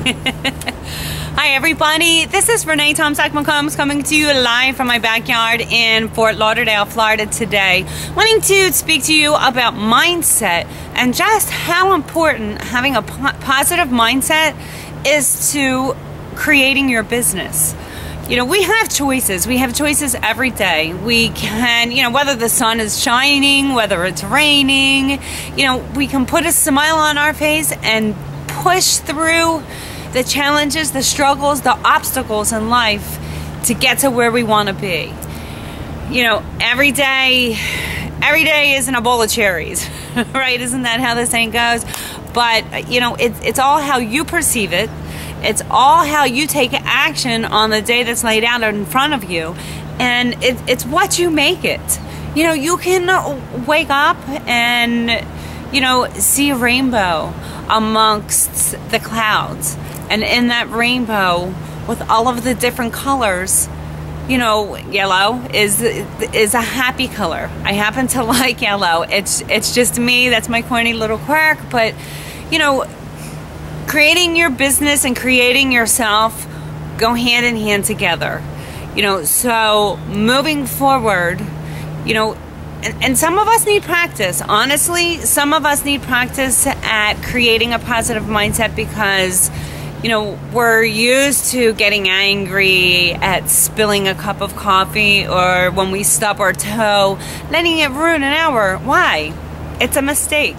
Hi everybody, this is Renee Tomczak McCombs coming to you live from my backyard in Fort Lauderdale, Florida today. Wanting to speak to you about mindset and just how important having a positive mindset is to creating your business. You know, we have choices. We have choices every day. We can, whether the sun is shining, whether it's raining, we can put a smile on our face and push through the challenges, the struggles, the obstacles in life to get to where we want to be. Every day isn't a bowl of cherries, right? Isn't that how the saying goes? But, it's all how you perceive it. It's all how you take action on the day that's laid out in front of you. And it's what you make it. You can wake up and, see a rainbow amongst the clouds. And in that rainbow, with all of the different colors, yellow is a happy color. I happen to like yellow. It's just me. That's my corny little quirk. But, creating your business and creating yourself go hand in hand together. So moving forward, and some of us need practice. Honestly, some of us need practice at creating a positive mindset because we're used to getting angry at spilling a cup of coffee or when we stub our toe, letting it ruin an hour. Why? It's a mistake.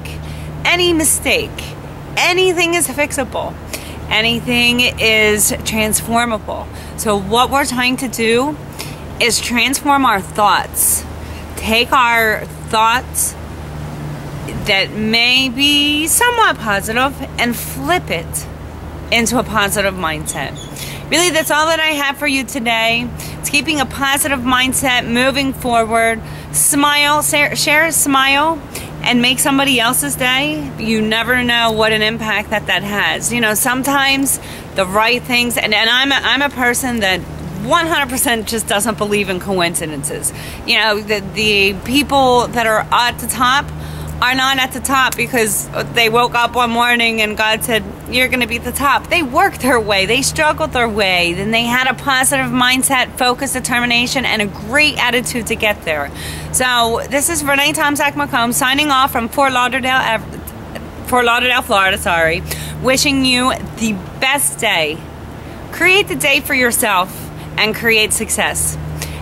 Any mistake. Anything is fixable. Anything is transformable. So what we're trying to do is transform our thoughts. Take our thoughts that may be somewhat positive and flip it into a positive mindset. Really, that's all that I have for you today. It's keeping a positive mindset, moving forward. Smile, share a smile, and make somebody else's day. You never know what an impact that has. Sometimes the right things, and I'm a person that 100% just doesn't believe in coincidences. The people that are at the top are not at the top because they woke up one morning and God said, you're going to be at the top. They worked their way. They struggled their way. Then they had a positive mindset, focus, determination, and a great attitude to get there. So this is Renee Tomczak McCombs signing off from Fort Lauderdale, Florida, wishing you the best day. Create the day for yourself and create success.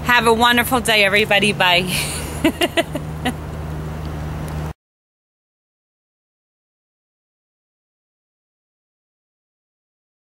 Have a wonderful day, everybody. Bye.